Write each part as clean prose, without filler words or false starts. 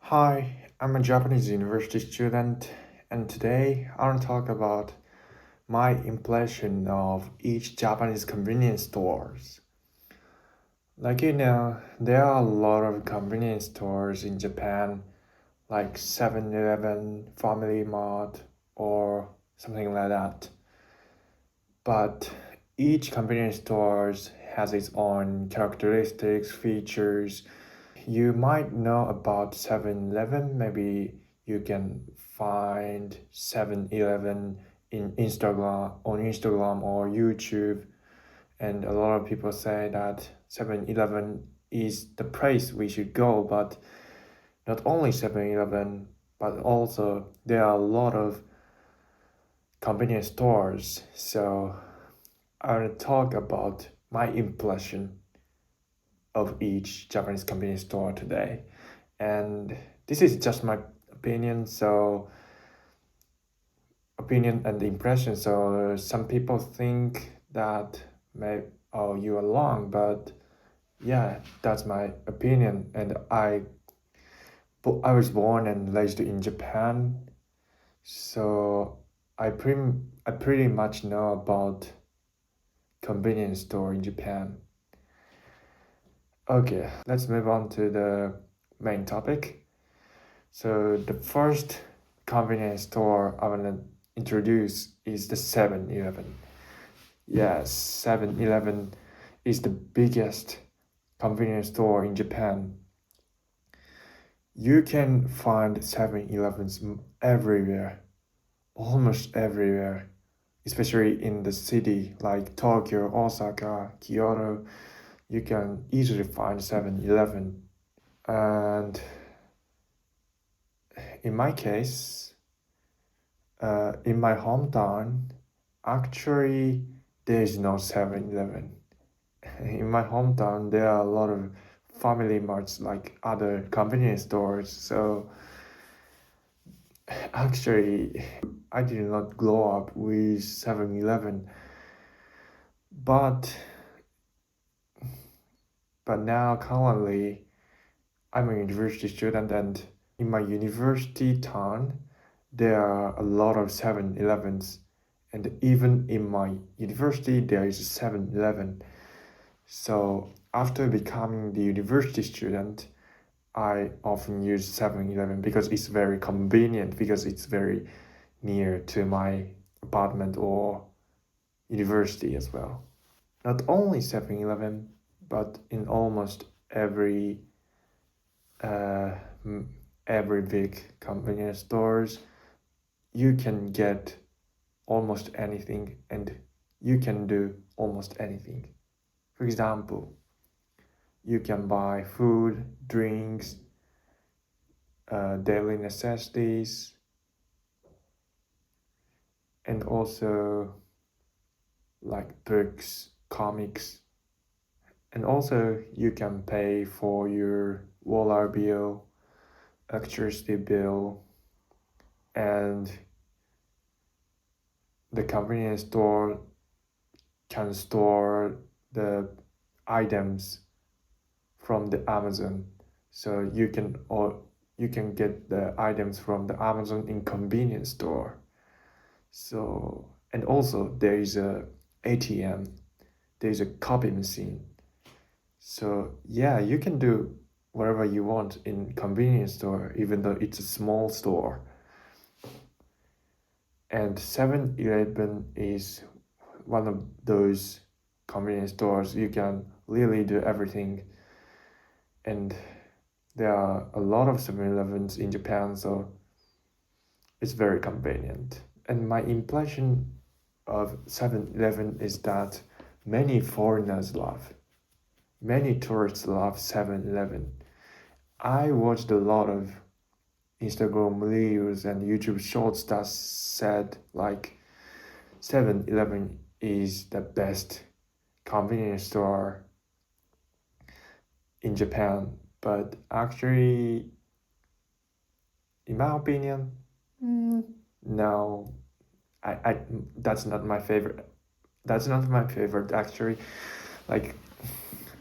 Hi, I'm a Japanese university student, and today I want to talk about my impression of each Japanese convenience stores. There are a lot of convenience stores in Japan, like 7-Eleven, Family Mart, or something like that. But each convenience store has its own characteristics, features. You might know about 7-Eleven. Maybe you can find 7-Eleven in Instagram or YouTube. And a lot of people say that 7-Eleven is the place we should go. But not only 7-Eleven, but also there are a lot of convenience stores. So I want to talk about my impression of each Japanese convenience store today. And this is just my opinion and impression. So some people think that you are wrong, but yeah, that's my opinion. And I was born and raised in Japan, so I pretty much know about convenience store in Japan. Okay, let's move on to the main topic. So the first convenience store I want to introduce is the 7-Eleven. Yes, 7-Eleven is the biggest convenience store in Japan. You can find 7-Elevens everywhere, almost everywhere, especially in the city like Tokyo, Osaka, Kyoto. You can easily find 7-Eleven. And in my case, in my hometown, actually, there is no 7-Eleven. In my hometown, there are a lot of family marts like other convenience stores. So actually, I did not grow up with 7-Eleven. But now currently, I'm a university student, and in my university town, there are a lot of 7-Elevens, and even in my university, there is a 7-Eleven. So after becoming the university student, I often use 7-Eleven because it's very convenient, because it's very near to my apartment or university as well. Not only 7-Eleven, but in almost uh, every big convenience stores, you can get almost anything and you can do almost anything. For example, you can buy food, drinks, daily necessities, and also like books, comics. And also you can pay for your water bill, electricity bill, and the convenience store can store the items from the Amazon. So you can get the items from the Amazon in convenience store. So and also there is a ATM, there is a copy machine. So yeah, you can do whatever you want in convenience store, even though it's a small store. And 7-Eleven is one of those convenience stores you can really do everything. And there are a lot of 7-Elevens in Japan, so it's very convenient. And my impression of 7-Eleven is that many tourists love 7-Eleven. I watched a lot of Instagram reels and YouTube shorts that said like 7-Eleven is the best convenience store in Japan. But actually, in my opinion, no, I that's not my favorite. That's not my favorite actually. Like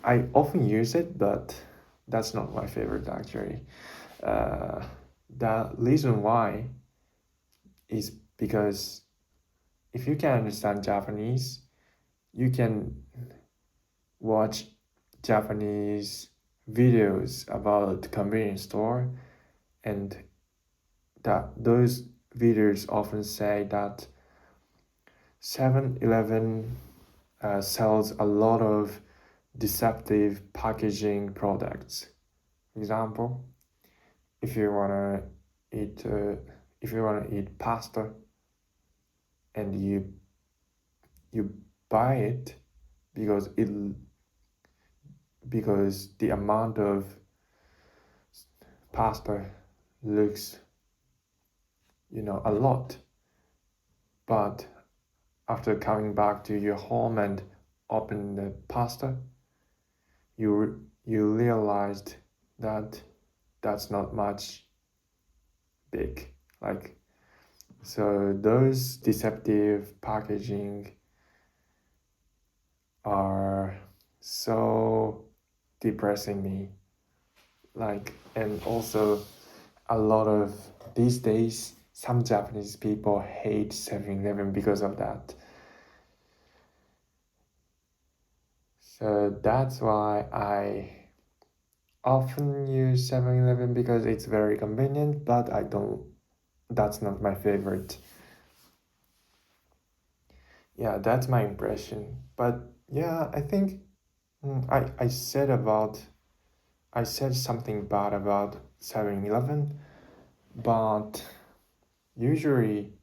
I often use it, but that's not my favorite actually. The reason why is because if you can understand Japanese, you can watch Japanese videos about convenience store, and that those videos often say that 7-Eleven sells a lot of deceptive packaging products. Example, if you wanna eat pasta and you buy it because the amount of pasta looks a lot, but after coming back to your home and open the pasta, you realized that that's not much big. Like, so those deceptive packaging are so depressing me. Like, and also a lot of these days, some Japanese people hate 7-Eleven because of that. So that's why I often use 7-Eleven because it's very convenient, but that's not my favorite. Yeah, that's my impression. But yeah, I think I said something bad about 7-Eleven, but usually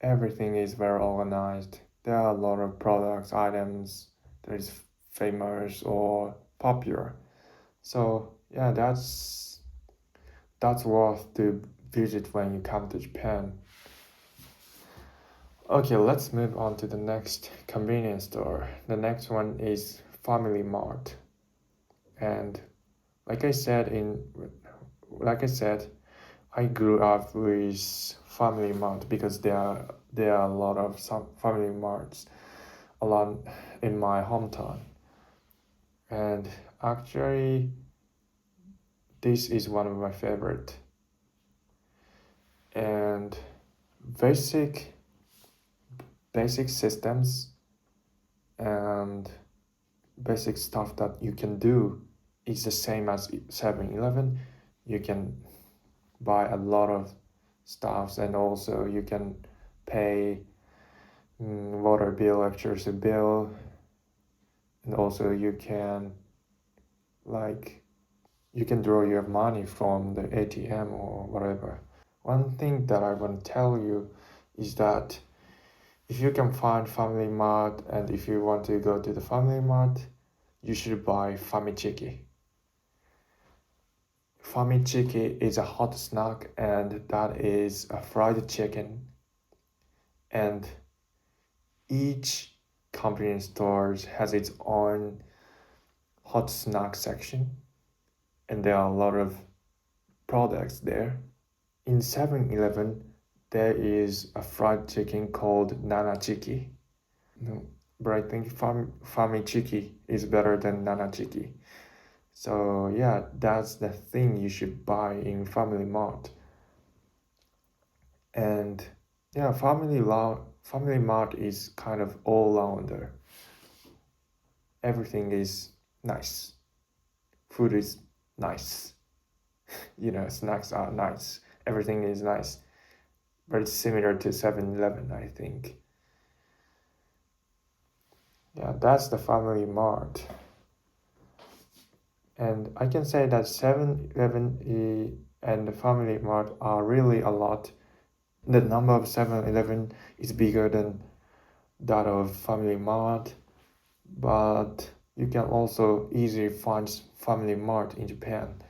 everything is very organized. There are a lot of products, items that is famous or popular. So yeah, that's worth to visit when you come to Japan. Okay, let's move on to the next convenience store. The next one is Family Mart. And like I said, I grew up with Family Mart because there are a lot of some Family Marts along in my hometown. And actually, this is one of my favorite. And basic systems and basic stuff that you can do is the same as 7-Eleven. You can buy a lot of stuffs, and also you can pay water bill, electricity bill, and also you can draw your money from the ATM or whatever. One thing that I want to tell you is that if you can find Family Mart and if you want to go to the Family Mart, you should buy Famichiki. Famichiki is a hot snack, and that is a fried chicken. And each convenience store has its own hot snack section, and there are a lot of products there. In 7-Eleven, there is a fried chicken called Nanachiki. No, but I think Famichiki is better than Nanachiki. So yeah, that's the thing you should buy in Family Mart. And yeah, Family Mart is kind of all-rounder. Everything is nice. Food is nice. Snacks are nice. Everything is nice. Very similar to 7-Eleven, I think. Yeah, that's the Family Mart. And I can say that 7-Eleven and the Family Mart are really a lot. The number of 7-Eleven is bigger than that of Family Mart, but you can also easily find Family Mart in Japan.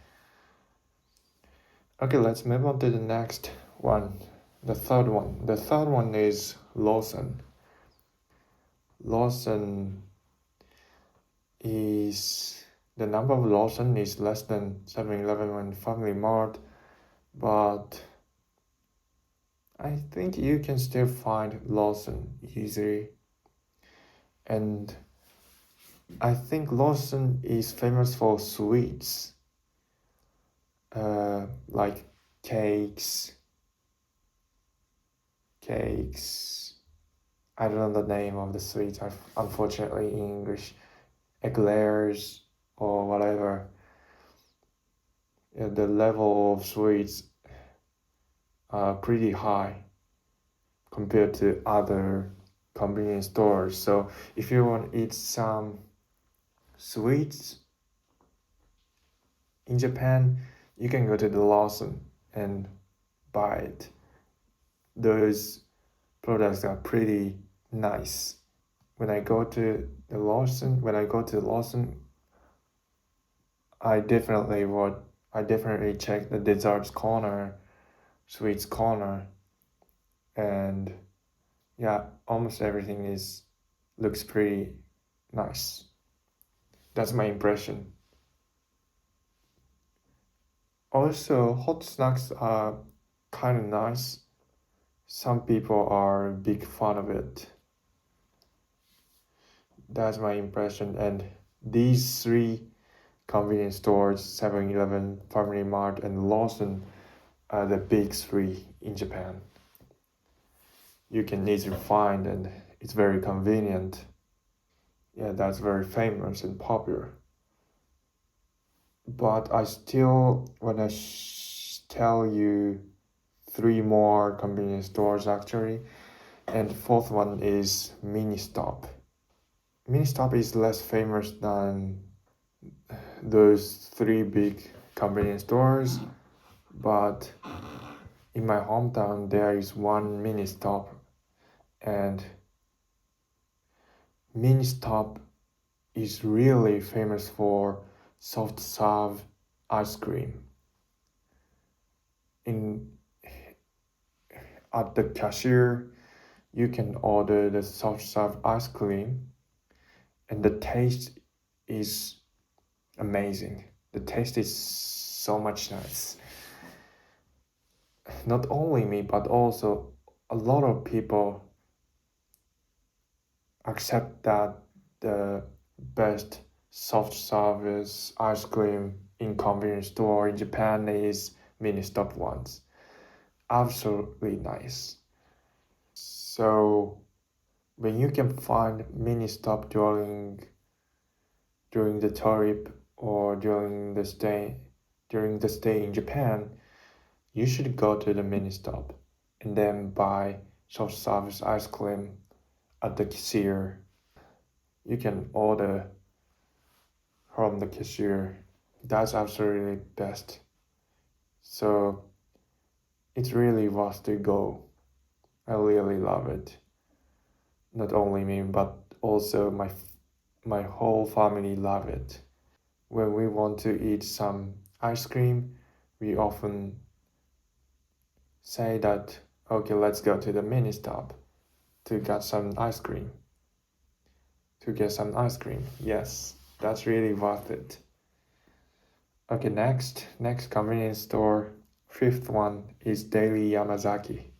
Okay, let's move on to the next one, the third one. The third one is Lawson. The number of Lawson is less than 7-Eleven and Family Mart, but I think you can still find Lawson easily. And I think Lawson is famous for sweets. like cakes. I don't know the name of the sweets, unfortunately, in English. Eclairs or whatever. The level of sweets are pretty high compared to other convenience stores. So if you want to eat some sweets in Japan, you can go to the Lawson and buy it. Those products are pretty nice. When I go to Lawson, I definitely check the desserts corner, sweets corner, and yeah, almost everything looks pretty nice. That's my impression. Also, hot snacks are kind of nice. Some people are a big fan of it. That's my impression. And these three convenience stores, 7-Eleven, Family Mart, and Lawson, are the big three in Japan. You can easily find, and it's very convenient. Yeah, that's very famous and popular. But I still want to tell you three more convenience stores actually, and the fourth one is Ministop. Ministop is less famous than those three big convenience stores, but in my hometown there is one Ministop, and Ministop is really famous for soft serve ice cream. At the cashier, you can order the soft serve ice cream, and the taste is amazing. The taste is so much nice. Not only me, but also a lot of people accept that the best soft service ice cream in convenience store in Japan is Ministop ones. Absolutely nice. So when you can find Ministop during the trip or during the stay in Japan, you should go to the Ministop and then buy soft service ice cream at the cashier. You can order from the cashier. That's absolutely best. So it's really worth to go. I really love it. Not only me, but also my whole family love it. When we want to eat some ice cream, we often say that, okay, let's go to the Ministop to get some ice cream. Yes, that's really worth it. Okay, next convenience store, fifth one is Daily Yamazaki.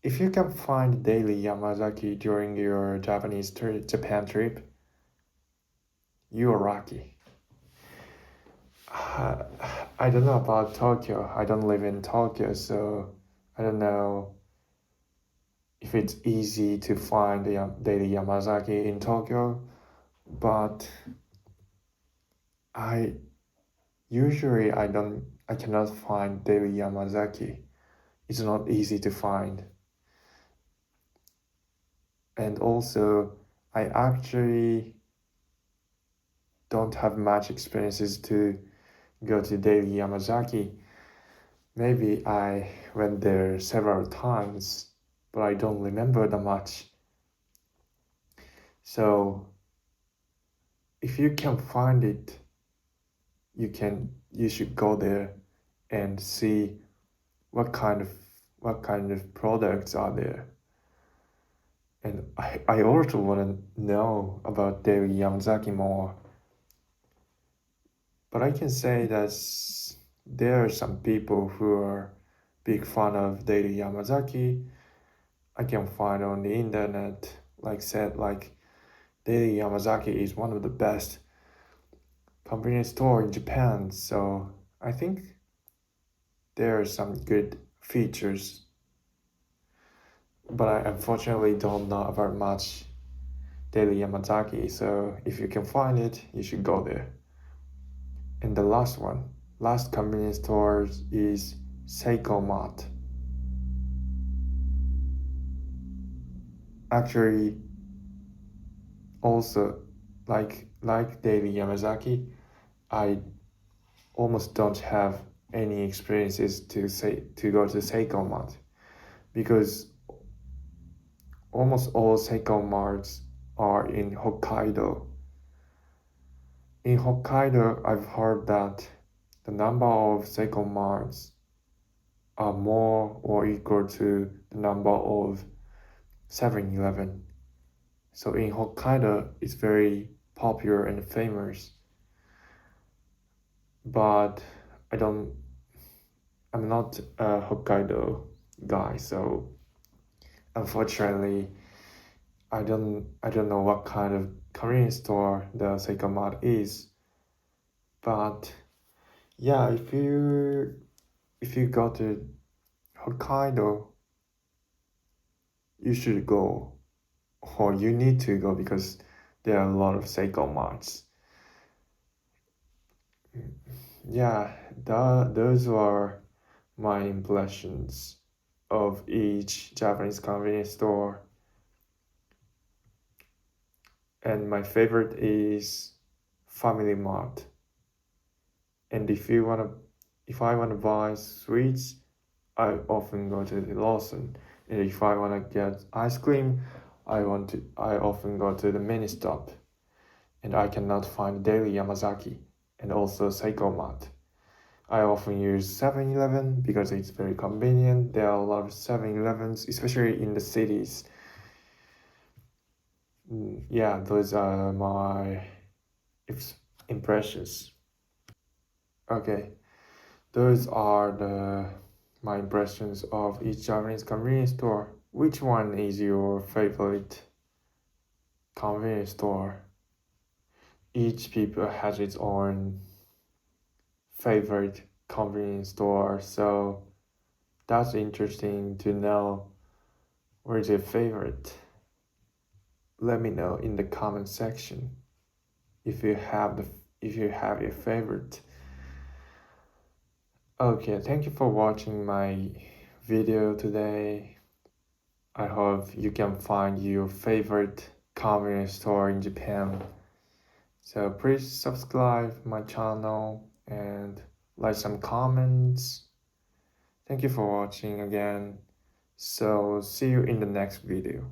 If you can find Daily Yamazaki during your Japan trip, you are lucky. I don't know about Tokyo. I don't live in Tokyo, so I don't know if it's easy to find the Daily Yamazaki in Tokyo, but I cannot find Daily Yamazaki. It's not easy to find. And also, I actually don't have much experiences to go to Daily Yamazaki. Maybe I went there several times, but I don't remember that much. So if you can find it, you should go there and see what kind of products are there. And I also want to know about Daily Yamazaki more. But I can say that there are some people who are big fan of Daily Yamazaki. I can find on the internet, like Daily Yamazaki is one of the best convenience store in Japan. So I think there are some good features, but I unfortunately don't know about much Daily Yamazaki, so if you can find it, you should go there. And the last convenience store is Seiko Mart. Actually, also like Daily Yamazaki, I almost don't have any experiences to go to Seiko Mart because almost all Seiko Marts are in Hokkaido. In Hokkaido, I've heard that the number of Seiko Marts are more or equal to the number of 7-Eleven. So in Hokkaido, it's very popular and famous. But I'm not a Hokkaido guy, so unfortunately, I don't know what kind of convenience store the Seiko Mart is. But yeah, if you go to Hokkaido, you should go, or you need to go because there are a lot of Seiko Marts. Yeah, those are my impressions of each Japanese convenience store. And my favorite is Family Mart. And if I wanna buy sweets, I often go to the Lawson. And if I wanna get ice cream, I often go to the mini stop. And I cannot find Daily Yamazaki and also Seiko Mart. I often use 7-Eleven because it's very convenient. There are a lot of 7-Elevens, especially in the cities. Yeah, those are my impressions. Okay, those are my impressions of each Japanese convenience store. Which one is your favorite convenience store? Each people has its own favorite convenience store, so that's interesting to know where's your favorite. Let me know in the comment section if you have your favorite. Okay, thank you for watching my video today. I hope you can find your favorite convenience store in Japan. So please subscribe my channel and like some comments. Thank you for watching again. So see you in the next video.